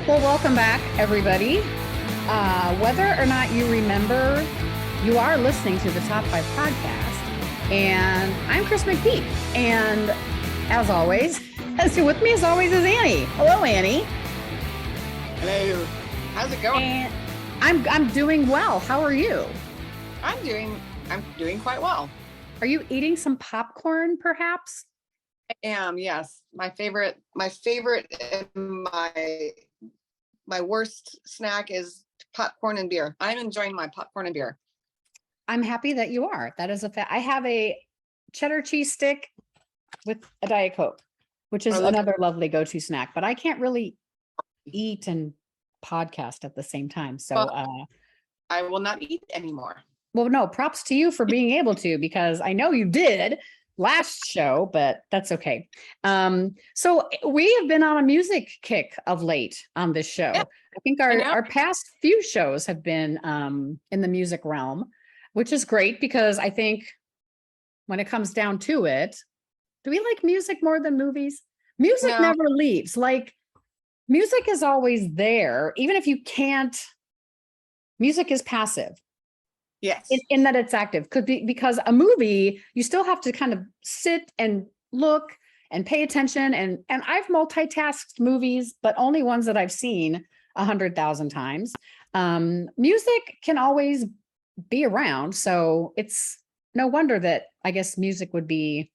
Well, welcome back, everybody. Whether or not you remember, you are listening to the Top 5 podcast, and I'm Chris McPeak. And as always, with me as always is Annie. Hello, Annie. Hello. How's it going? And I'm doing well. How are you? I'm doing quite well. Are you eating some popcorn, perhaps? I am, yes. My favorite and my worst snack is popcorn and beer. I'm enjoying my popcorn and beer. I'm happy that you are. That is a fact. I have a cheddar cheese stick with a Diet Coke, which is another lovely go-to snack, but I can't really eat and podcast at the same time. So I will not eat anymore. Well, no, props to you for being able to, because I know you did last show, but that's okay. So we have been on a music kick of late on this show. Yeah, I think our past few shows have been in the music realm, which is great because I think when it comes down to it, do we like music more than movies? Music never leaves. Like, music is always there, even if you can't. Music is passive. Yes. In that it's active. Could be because a movie, you still have to kind of sit and look and pay attention. And I've multitasked movies, but only ones that I've seen 100,000 times. Music can always be around. So it's no wonder that I guess music would be,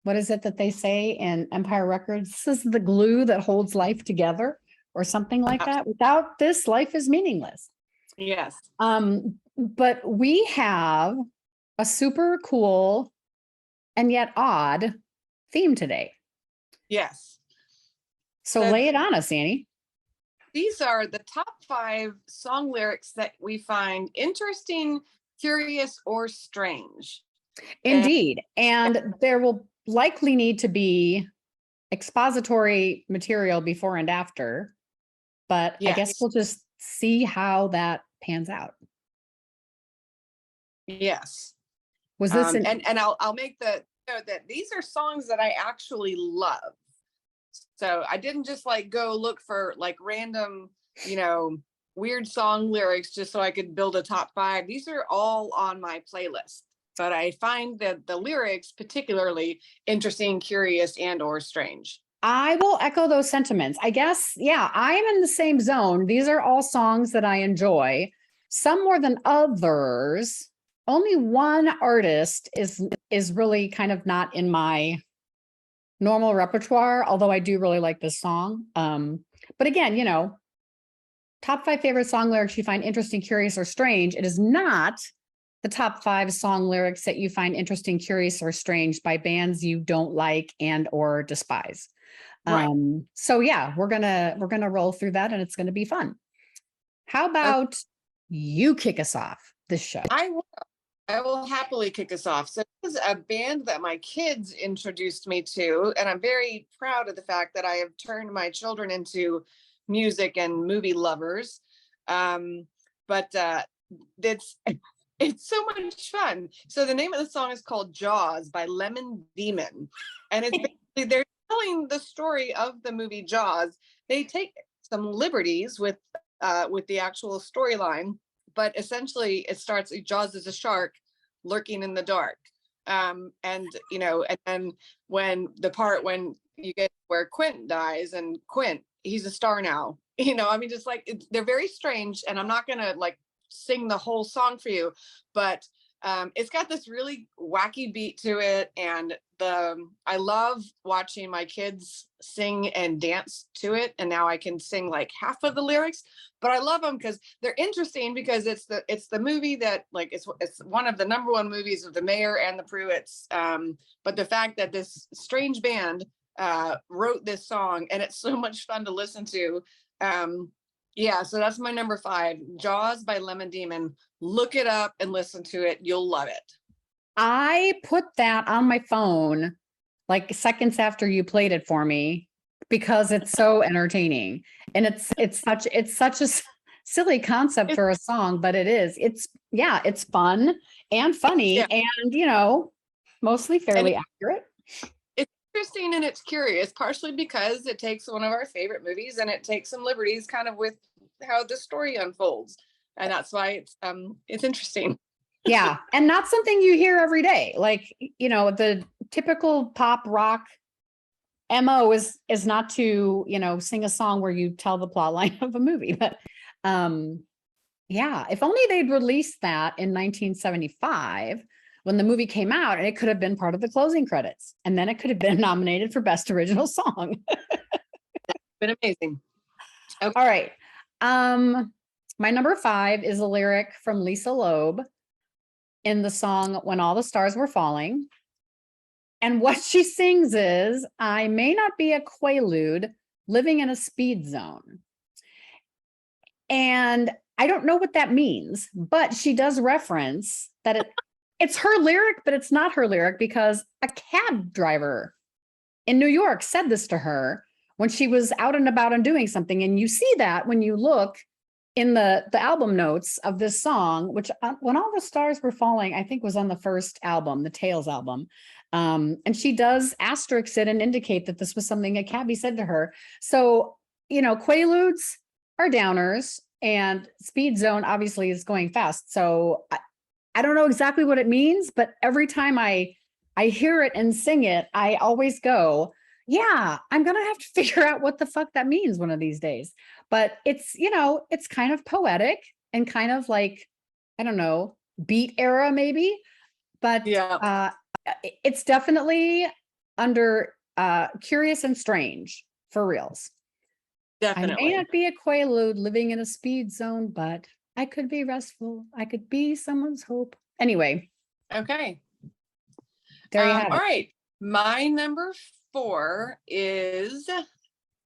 what is it that they say in Empire Records? This is the glue that holds life together, or something like that. Without this, life is meaningless. Yes. But we have a super cool and yet odd theme today. Yes. So lay it on us, Annie. These are the top 5 song lyrics that we find interesting, curious, or strange. Indeed. And there will likely need to be expository material before and after, but yes. I guess we'll just see how that pans out. Yes. Was this and I'll make the note that these are songs that I actually love. So I didn't just like go look for like random, weird song lyrics just so I could build a top 5. These are all on my playlist, but I find that the lyrics particularly interesting, curious, and or strange. I will echo those sentiments. I guess, yeah, I'm in the same zone. These are all songs that I enjoy, some more than others. Only one artist is really kind of not in my normal repertoire, although I do really like this song. But again, top 5 favorite song lyrics you find interesting, curious, or strange. It is not the top 5 song lyrics that you find interesting, curious, or strange by bands you don't like and or despise. Right. So yeah, we're gonna roll through that, and it's gonna be fun. How about you kick us off this show? I will happily kick us off. So this is a band that my kids introduced me to, and I'm very proud of the fact that I have turned my children into music and movie lovers. But it's so much fun. So the name of the song is called Jaws by Lemon Demon, and it's basically they're telling the story of the movie Jaws. They take some liberties with the actual storyline, but essentially it starts, Jaws is a shark lurking in the dark. And then when you get where Quint dies, and Quint, he's a star now, just like, they're very strange, and I'm not going to like sing the whole song for you, but it's got this really wacky beat to it, and I love watching my kids sing and dance to it, and now I can sing like half of the lyrics, but I love them because they're interesting, because it's the movie that like it's one of the number 1 movies of the Mayer and the Pruitts, but the fact that this strange band wrote this song, and it's so much fun to listen to. Yeah, so that's my number 5, Jaws by Lemon Demon. Look it up and listen to it. You'll love it. I put that on my phone like seconds after you played it for me, because it's so entertaining, and it's such a silly concept for a song, but it is. It's fun and funny, and mostly fairly accurate. It's interesting and it's curious, partially because it takes one of our favorite movies and it takes some liberties kind of with how the story unfolds. And that's why it's interesting. Yeah. And not something you hear every day. Like, you know, the typical pop rock MO is not to, you know, sing a song where you tell the plot line of a movie. But yeah, if only they'd released that in 1975 when the movie came out, and it could have been part of the closing credits. And then it could have been nominated for Best Original Song. Been amazing. Okay. All right. My number 5 is a lyric from Lisa Loeb in the song When All the Stars Were Falling. And what she sings is, I may not be a quaalude living in a speed zone. And I don't know what that means, but she does reference that it's her lyric, but it's not her lyric because a cab driver in New York said this to her when she was out and about and doing something. And you see that when you look in the album notes of this song, which When All the Stars Were Falling, I think was on the first album, the Tales album. And she does asterisk it and indicate that this was something a cabbie said to her. So, you know, quaaludes are downers and speed zone obviously is going fast. So I don't know exactly what it means, but every time I hear it and sing it, I always go, yeah, I'm going to have to figure out what the fuck that means one of these days. But it's, you know, it's kind of poetic and kind of like, I don't know, beat era maybe, but Yeah, it's definitely under curious and strange for reals. I may definitely. not be a quaalude living in a speed zone, but I could be restful. I could be someone's hope. Anyway, Okay. there you have All it. right. My number 4 is,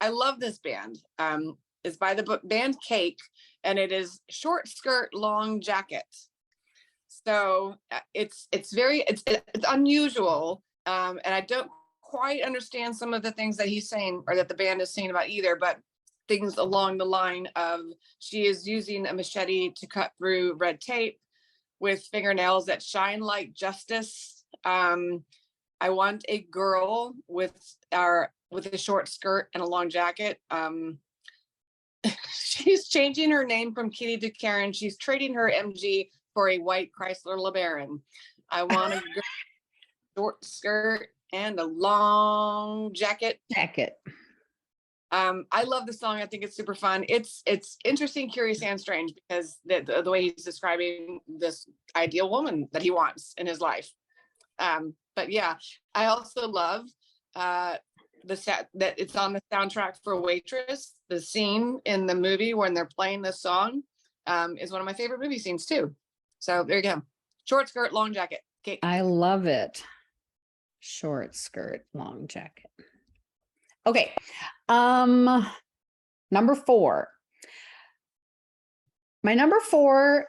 I love this band. It's by the band Cake, and it is Short Skirt Long Jacket. So it's unusual, and I don't quite understand some of the things that he's saying or that the band is saying about either, but things along the line of she is using a machete to cut through red tape with fingernails that shine like justice. I want a girl with a short skirt and a long jacket. She's changing her name from Kitty to Karen. She's trading her MG for a white Chrysler LeBaron. I want a girl, short skirt and a long jacket. I love the song. I think it's super fun. It's interesting, curious, and strange because the way he's describing this ideal woman that he wants in his life. But yeah, I also love the set that it's on the soundtrack for Waitress. The scene in the movie when they're playing this song is one of my favorite movie scenes too. So there you go. Short skirt, long jacket. Cake. I love it. Short skirt, long jacket. Okay. Number 4. My number 4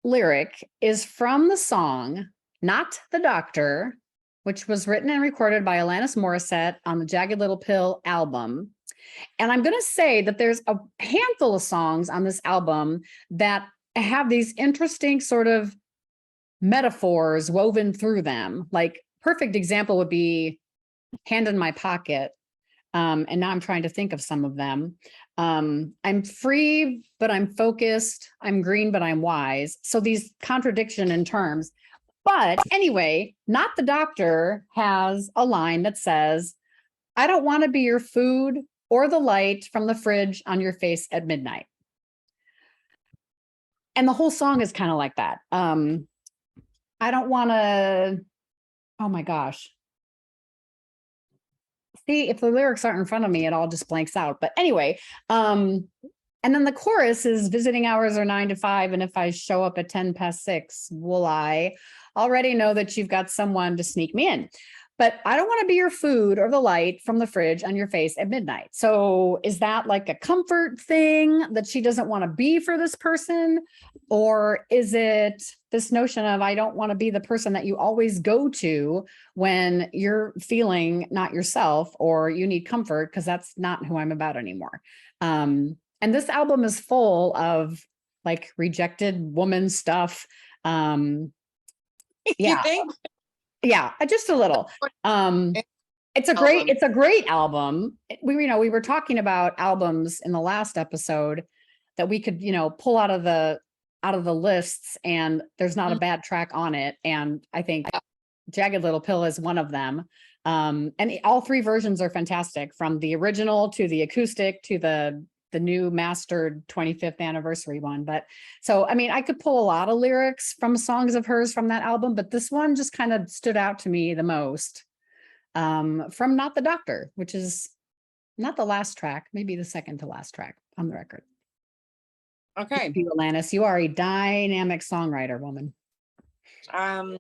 lyric is from the song Not the Doctor, which was written and recorded by Alanis Morissette on the Jagged Little Pill album. And I'm going to say that there's a handful of songs on this album that have these interesting sort of metaphors woven through them. Like, perfect example would be Hand in My Pocket. And now I'm trying to think of some of them. I'm free, but I'm focused. I'm green, but I'm wise. So these contradiction in terms. But anyway, Not the Doctor has a line that says, I don't want to be your food or the light from the fridge on your face at midnight. And the whole song is kind of like that. I don't want to, oh my gosh. See, if the lyrics aren't in front of me, it all just blanks out. But anyway, and then the chorus is visiting hours are 9 to 5. And if I show up at 10 past 6, will I already know that you've got someone to sneak me in? But I don't want to be your food or the light from the fridge on your face at midnight. So is that like a comfort thing that she doesn't want to be for this person? Or is it this notion of, I don't want to be the person that you always go to when you're feeling not yourself or you need comfort, because that's not who I'm about anymore. And this album is full of like rejected woman stuff. You Yeah. think? Yeah, just a little. album. It's a great album. We were talking about albums in the last episode that we could, pull out of the lists, and there's not a bad track on it. And I think Jagged Little Pill is one of them. And all three versions are fantastic, from the original to the acoustic to the new mastered 25th anniversary one. But so, I mean, I could pull a lot of lyrics from songs of hers from that album, but this one just kind of stood out to me the most. From Not the Doctor, which is not the last track, maybe the second to last track on the record. Okay. You, Alanis, you are a dynamic songwriter, woman. I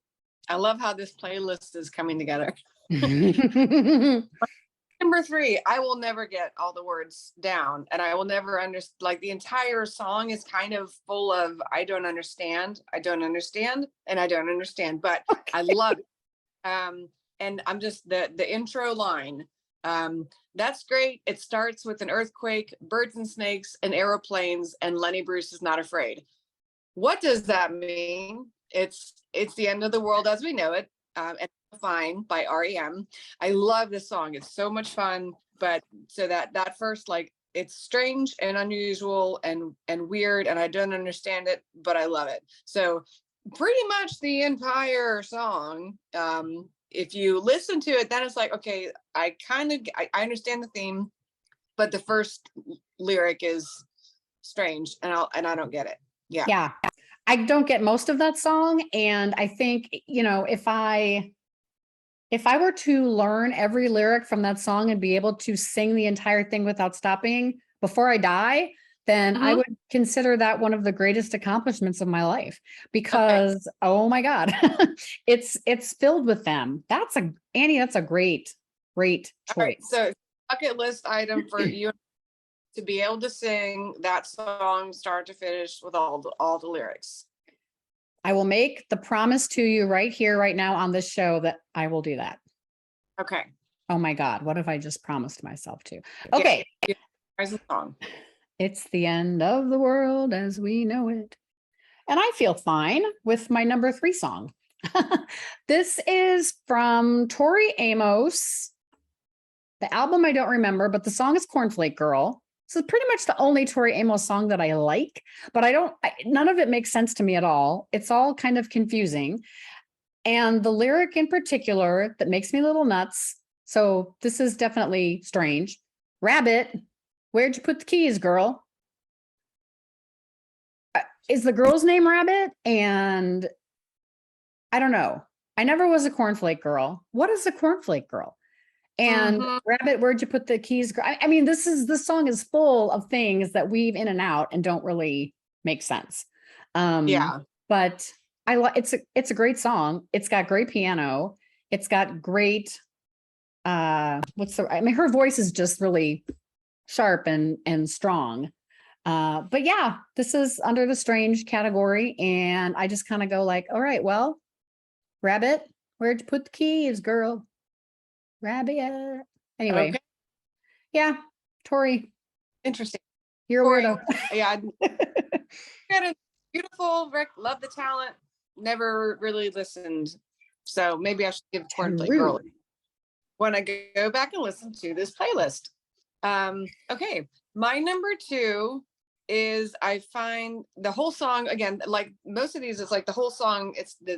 love how this playlist is coming together. Number 3, I will never get all the words down, and I will never understand. Like, the entire song is kind of full of I don't understand, and I don't understand, but okay. I love it. And I'm just the intro line. That's great. It starts with an earthquake, birds and snakes, and aeroplanes, and Lenny Bruce is not afraid. What does that mean? It's the end of the world as we know it. And Fine by REM. I love this song. It's so much fun. But so that first, like, it's strange and unusual and weird, and I don't understand it, but I love it. So pretty much the entire song. If you listen to it, then it's like, okay, I understand the theme, but the first lyric is strange, and I don't get it. Yeah. I don't get most of that song. And I think, if I were to learn every lyric from that song and be able to sing the entire thing without stopping before I die, then I would consider that one of the greatest accomplishments of my life, because, oh my God, it's filled with them. Annie, that's a great choice. All right, so bucket list item for you to be able to sing that song start to finish with all the lyrics. I will make the promise to you right here, right now on this show that I will do that. Okay. Oh my God, what have I just promised myself to? Okay. Yeah. Here's the song. It's the end of the world as we know it. And I feel fine with my number 3 song. This is from Tori Amos. The album I don't remember, but the song is Cornflake Girl. This is pretty much the only Tori Amos song that I like, but none of it makes sense to me at all. It's all kind of confusing. And the lyric in particular that makes me a little nuts. So this is definitely strange. Rabbit, where'd you put the keys, girl? Is the girl's name Rabbit? And I don't know. I never was a cornflake girl. What is a cornflake girl? And Rabbit, where'd you put the keys? I mean, this song is full of things that weave in and out and don't really make sense. But it's a great song. It's got great piano. It's got great, her voice is just really sharp and strong. But yeah, this is under the strange category. And I just kind of go like, all right, well, Rabbit, where'd you put the keys, girl? Rabbit. Anyway. Okay. Yeah. Tori. Interesting. You're a weirdo. Yeah. Got a beautiful, love the talent. Never really listened. So maybe I should give Cornflake Girl when I go back and listen to this playlist. Okay. My number 2 is, I find the whole song, again, like most of these, it's like the whole song,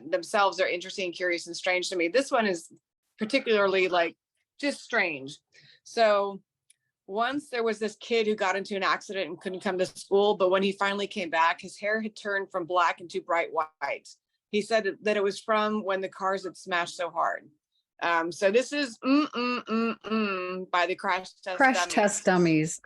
themselves are interesting, curious, and strange to me. This one is particularly like just strange. So once there was this kid who got into an accident and couldn't come to school, but when he finally came back, his hair had turned from black into bright white. He said that it was from when the cars had smashed so hard. So this is by the Crash Test Dummies.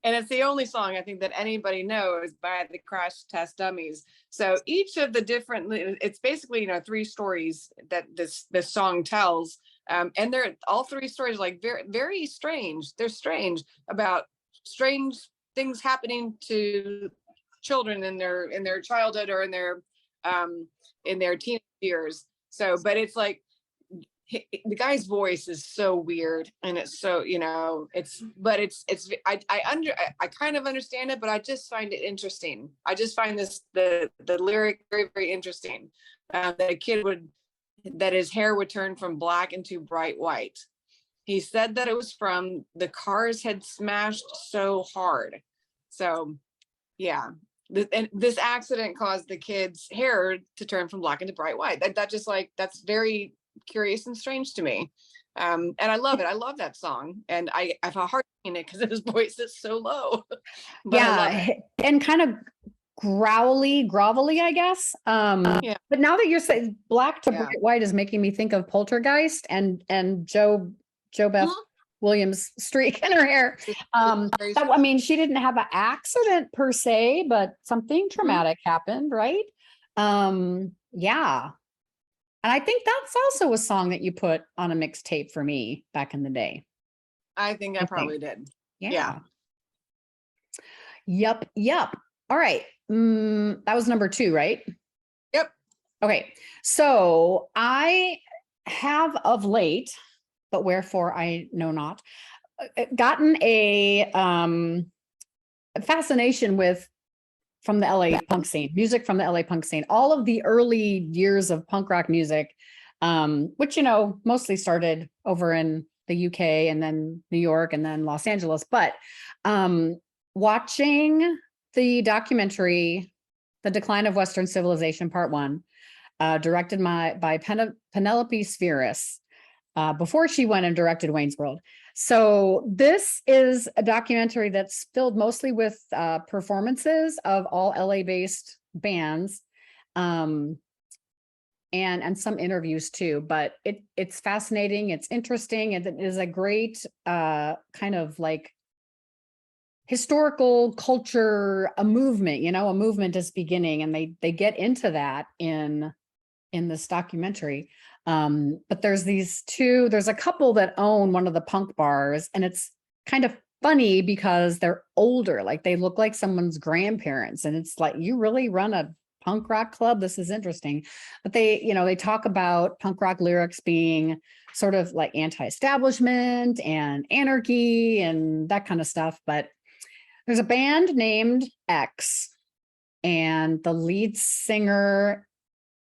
And it's the only song I think that anybody knows by the Crash Test Dummies. So each of the different, it's basically, 3 stories that this song tells. And they're all 3 stories, like very, very strange. They're strange, about strange things happening to children in their childhood or in their teenage years. So, but it's like, the guy's voice is so weird, and it's so, I kind of understand it, but I just find it interesting. I just find the lyric very, very interesting. That a kid that his hair would turn from black into bright white. He said that it was from the cars had smashed so hard. So yeah, and this accident caused the kids' hair to turn from black into bright white. That just like, that's very curious and strange to me. And I love it. I love that song, and I have a hard time in it because his voice is so low. But I love it. And kind of grovelly, I guess. Yeah. But now that you're saying black to Yeah. bright white is making me think of Poltergeist and Jo Beth Williams' streak in her hair. I mean, she didn't have an accident per se, but something traumatic happened, right? Yeah. And I think that's also a song that you put on a mixtape for me back in the day. I think I probably did. Yeah. Yep. All right. That was number 2, right? Yep. Okay. So I have of late, but wherefore I know not, gotten a fascination with from the LA punk scene, music from the LA punk scene, all of the early years of punk rock music, which, you know, mostly started over in the UK and then New York and then Los Angeles. But watching the documentary, The Decline of Western Civilization, Part 1, directed by Penelope Spheris, before she went and directed Wayne's World. So this is a documentary that's filled mostly with performances of all LA-based bands, and some interviews too. But it's fascinating, it's interesting, and it is a great kind of like historical culture, a movement. You know, a movement is beginning, and they get into that in this documentary. But there's a couple that own one of the punk bars, and it's kind of funny because they're older, like they look like someone's grandparents. And it's like, you really run a punk rock club? This is interesting. But they talk about punk rock lyrics being sort of like anti-establishment and anarchy and that kind of stuff. But there's a band named X, and the lead singer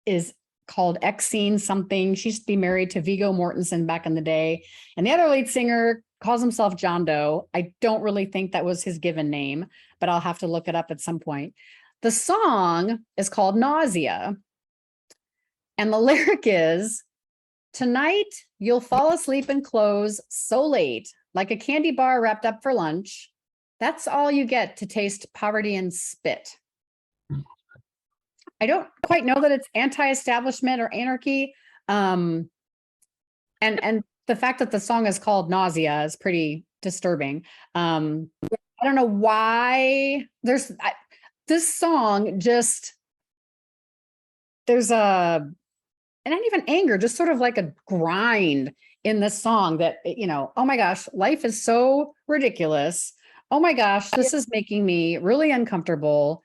is called Exene something. She used to be married to Viggo Mortensen back in the day. And the other lead singer calls himself John Doe. I don't really think that was his given name, but I'll have to look it up at some point. The song is called Nausea. And the lyric is, tonight you'll fall asleep in clothes so late, like a candy bar wrapped up for lunch. That's all you get to taste poverty and spit. I don't quite know that it's anti-establishment or anarchy. And the fact that the song is called Nausea is pretty disturbing. I don't know why this song just, there's and not even anger, just sort of like a grind in this song that, oh my gosh, life is so ridiculous. Oh my gosh, this is making me really uncomfortable.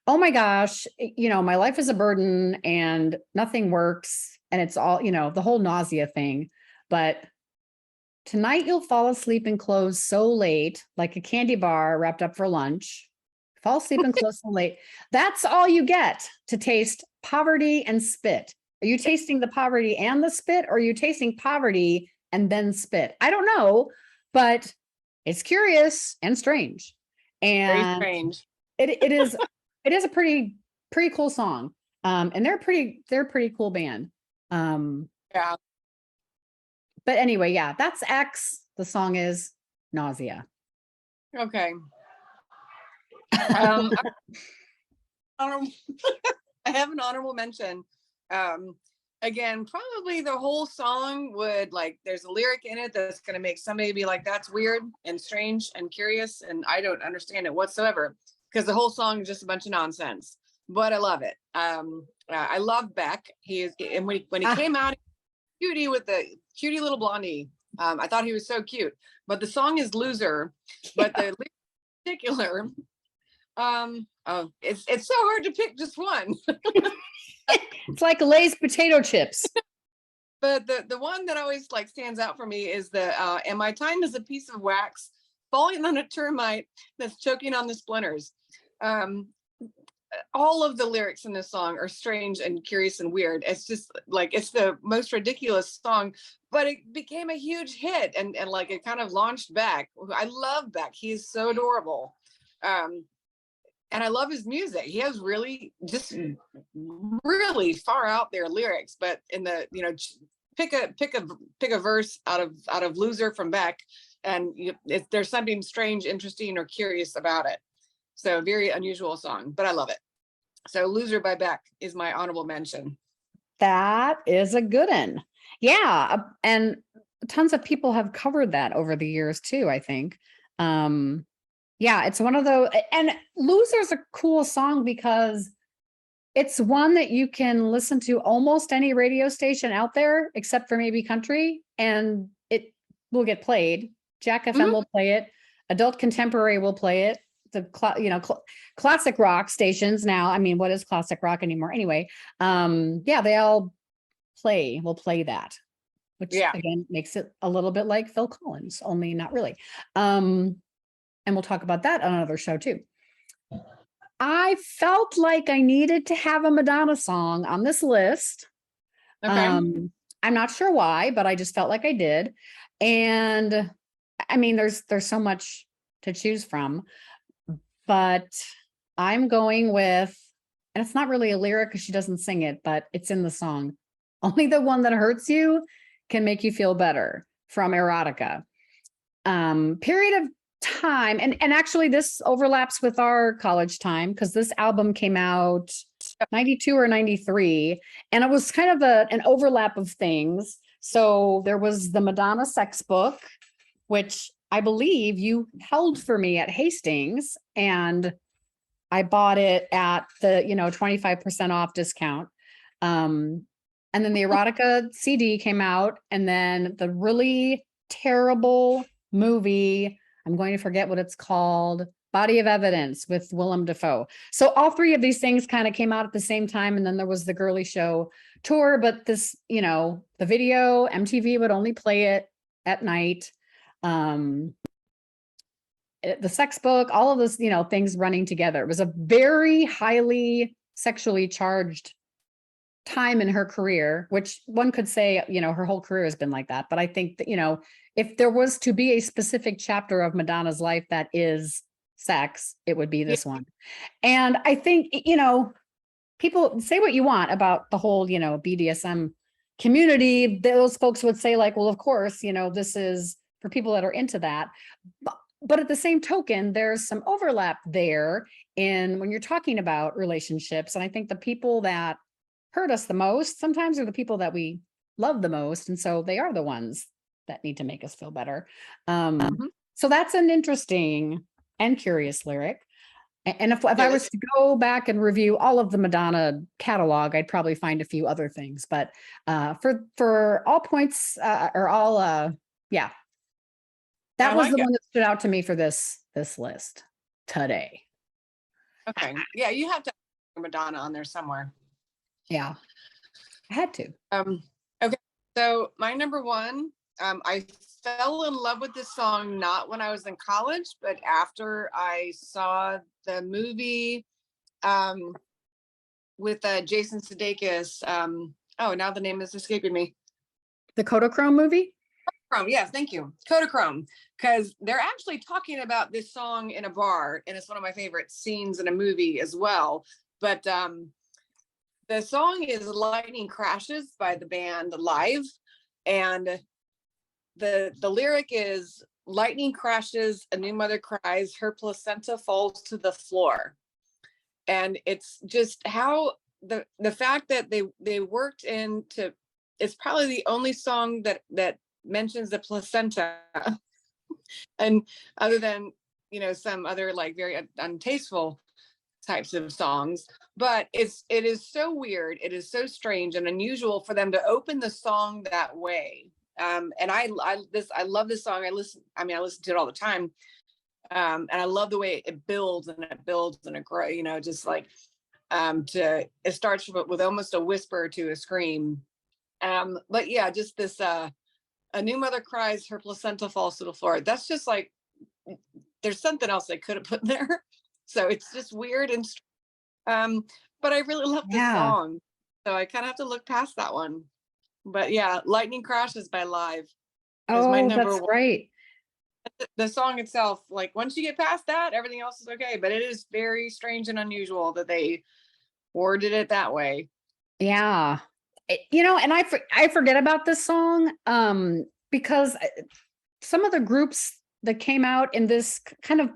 Oh my gosh, my life is a burden and nothing works. And it's all, the whole nausea thing. But tonight you'll fall asleep in clothes so late, like a candy bar wrapped up for lunch. Fall asleep in clothes so late. That's all you get to taste poverty and spit. Are you tasting the poverty and the spit, or are you tasting poverty and then spit? I don't know, but it's curious and strange. And very strange. It is a pretty cool song. And they're a pretty cool band. Yeah. But anyway, yeah, that's X. The song is Nausea. Okay. I have an honorable mention. Again, probably the whole song would, like, there's a lyric in it that's going to make somebody be like, that's weird and strange and curious, and I don't understand it whatsoever, because the whole song is just a bunch of nonsense. But I love it. I love Beck. And when he came out, cutie with the cutie little blondie. I thought he was so cute. But the song is Loser. But the lyric in particular, it's so hard to pick just one. It's like Lay's potato chips. But the one that always like stands out for me is and my time is a piece of wax falling on a termite that's choking on the splinters. All of the lyrics in this song are strange and curious and weird. It's just like, it's the most ridiculous song, but it became a huge hit, and like it kind of launched Beck. I love Beck. He's so adorable. And I love his music. He has really just really far out there lyrics, but in the, you know, pick a verse out of Loser from Beck, and there's something strange, interesting, or curious about it. So very unusual song, but I love it. So Loser by Beck is my honorable mention. That is a good one. Yeah, and tons of people have covered that over the years too, I think. Yeah, it's one of those, and Loser's a cool song because it's one that you can listen to almost any radio station out there, except for maybe country, and it will get played. Jack FM will play it. Adult Contemporary will play it. The classic rock stations now. I mean, what is classic rock anymore? Anyway, yeah, they all will play that, which again makes it a little bit like Phil Collins, only not really. And we'll talk about that on another show too. I felt like I needed to have a Madonna song on this list. Okay. I'm not sure why, but I just felt like I did. And I mean, there's so much to choose from, but I'm going with, and it's not really a lyric because she doesn't sing it, but it's in the song. Only the one that hurts you can make you feel better, from Erotica. Period of time, and actually this overlaps with our college time because this album came out 92 or 93, and it was kind of an overlap of things. So there was the Madonna sex book, which I believe you held for me at Hastings, and I bought it at the 25% off discount. And then the Erotica CD came out, and then the really terrible movie, I'm going to forget what it's called, Body of Evidence with Willem Dafoe. So all three of these things kind of came out at the same time. And then there was the Girly Show tour, but this, the video, MTV would only play it at night. The sex book, all of this, things running together. It was a very highly sexually charged time in her career, which one could say, her whole career has been like that. But I think that, if there was to be a specific chapter of Madonna's life that is sex, it would be this one. And I think, people say what you want about the whole, BDSM community. Those folks would say like, well, of course, this is for people that are into that. But at the same token, there's some overlap there in when you're talking about relationships. And I think the people that hurt us the most sometimes are the people that we love the most. And so they are the ones that need to make us feel better. So that's an interesting and curious lyric. And if I was to go back and review all of the Madonna catalog, I'd probably find a few other things. But for all points that was the one that stood out to me for this list today. Okay. Yeah, you have to have Madonna on there somewhere. Yeah, I had to. Okay, so my number one, I fell in love with this song not when I was in college, but after I saw the movie with Jason Sudeikis. Now the name is escaping me. The Kodachrome movie? Kodachrome, yes, thank you. Kodachrome, because they're actually talking about this song in a bar, and it's one of my favorite scenes in a movie as well. But the song is Lightning Crashes by the band Live, and the lyric is, lightning crashes, a new mother cries, her placenta falls to the floor. And it's just how the fact that they worked into, it's probably the only song that mentions the placenta. And other than some other like very untasteful types of songs, but it is so weird, it is so strange and unusual for them to open the song that way. And I love this song. I listen to it all the time. And I love the way it builds and it grows, just like it starts with almost a whisper to a scream. But yeah, just this a new mother cries, her placenta falls to the floor. That's just like, there's something else I could have put there. So it's just weird and but I really love this song. So I kind of have to look past that one. But yeah, Lightning Crashes by Live is my Oh, number that's one. right. The song itself, like once you get past that, everything else is okay. But it is very strange and unusual that they worded it that way. Yeah. And I forget about this song because some of the groups that came out in this kind of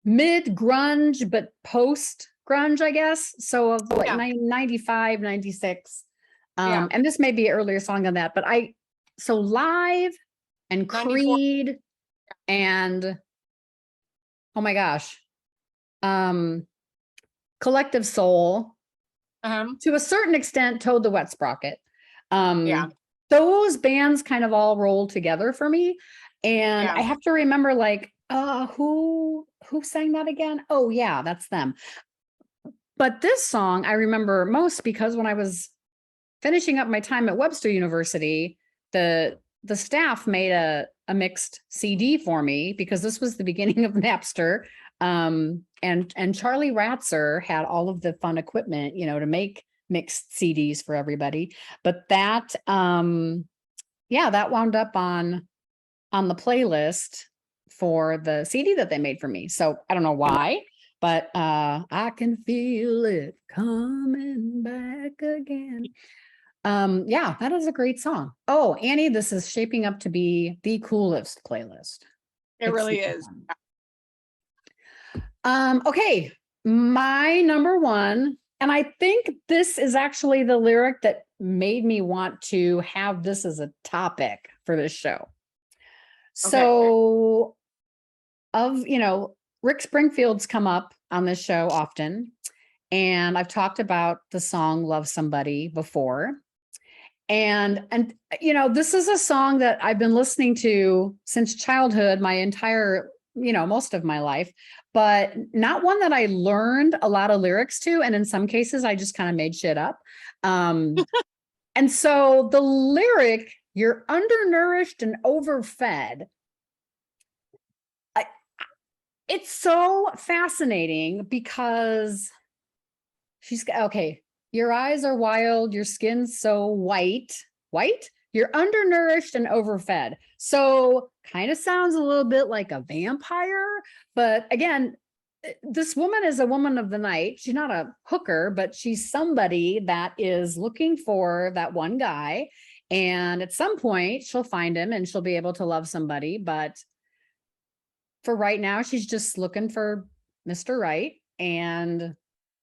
mid grunge but post grunge, I guess. So of like 95, 96. And this may be an earlier song than that, but so Live and 94. Creed and oh my gosh, Collective Soul, to a certain extent, Toad the Wet Sprocket. Those bands kind of all roll together for me. And I have to remember, like, who sang that again? Oh yeah, that's them. But this song I remember most because when I was finishing up my time at Webster University, the staff made a mixed CD for me because this was the beginning of Napster. And Charlie Ratzer had all of the fun equipment, to make mixed CDs for everybody. But that, that wound up on the playlist for the CD that they made for me. So I don't know why, but I can feel it coming back again. That is a great song. Oh, Annie, this is shaping up to be the coolest playlist. It really is. Okay, my number one, and I think this is actually the lyric that made me want to have this as a topic for this show. So, Rick Springfield's come up on this show often, and I've talked about the song Love Somebody before. And this is a song that I've been listening to since childhood, my entire, most of my life, but not one that I learned a lot of lyrics to. And in some cases, I just kind of made shit up. And so the lyric, "You're undernourished and overfed," it's so fascinating because she's okay. "Your eyes are wild, your skin's so white. You're undernourished and overfed." So kind of sounds a little bit like a vampire. But again, this woman is a woman of the night. She's not a hooker, but she's somebody that is looking for that one guy. And at some point she'll find him and she'll be able to love somebody. But for right now, she's just looking for Mr. Right. And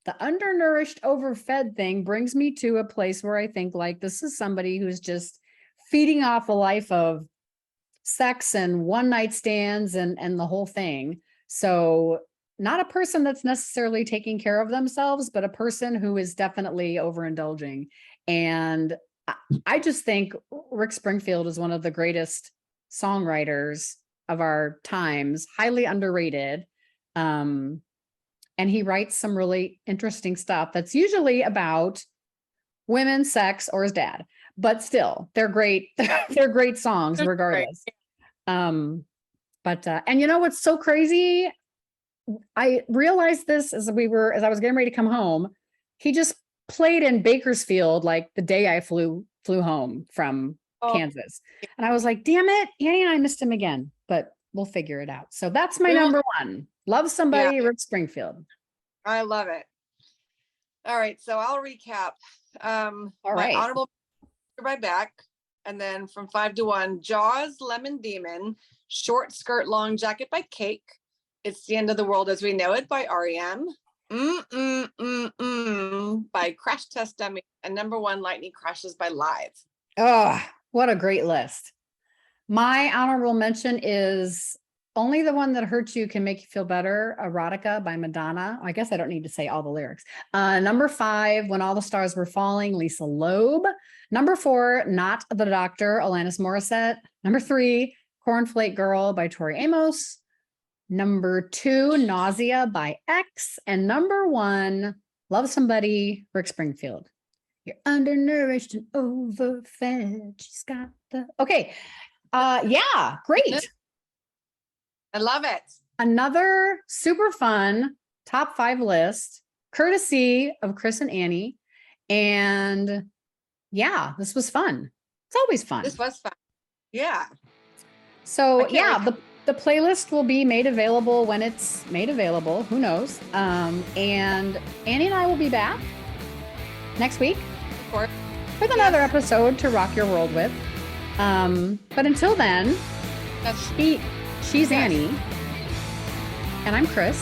the undernourished, overfed thing brings me to a place where I think, like, this is somebody who's just feeding off a life of sex and one night stands and the whole thing. So not a person that's necessarily taking care of themselves, but a person who is definitely overindulging. And I just think Rick Springfield is one of the greatest songwriters of our times, highly underrated. And he writes some really interesting stuff that's usually about women, sex, or his dad. But still, they're great. They're great songs regardless. And what's so crazy? I realized this as I was getting ready to come home. He just played in Bakersfield like the day I flew home from Kansas. And I was like, damn it, Annie and I missed him again, but we'll figure it out. So that's my number one. Love Somebody, Rick Springfield. I love it. All right, so I'll recap. All right. My honorable by Beck, and then from 5 to 1, Jaws, Lemon Demon, Short Skirt, Long Jacket by Cake, It's the End of the World as We Know It by REM, by Crash Test Dummy, and number 1, Lightning Crashes by Live. Oh, what a great list. My honorable mention is Only the One That Hurts You Can Make You Feel Better, Erotica by Madonna. I guess I don't need to say all the lyrics. Number 5, When All the Stars Were Falling, Lisa Loeb. Number 4, Not the Doctor, Alanis Morissette. Number 3, Cornflake Girl by Tori Amos. Number 2, Nausea by X. And number 1, Love Somebody, Rick Springfield. You're undernourished and overfed. She's got the... Okay. Great. I love it. Another super fun top 5 list, courtesy of Chris and Annie. And Yeah, this was fun. It's always fun. This was fun. Yeah. So I can't wait. the playlist will be made available when it's made available. Who knows? And Annie and I will be back next week Of course. with another episode to rock your world with. But until then, she's Annie, and I'm Chris,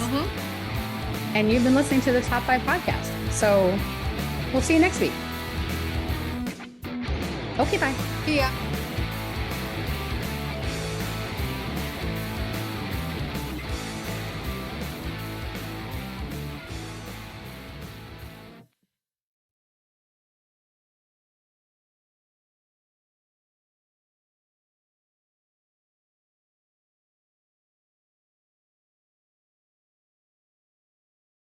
and you've been listening to the Top 5 Podcast. So we'll see you next week. Okay, bye. See ya.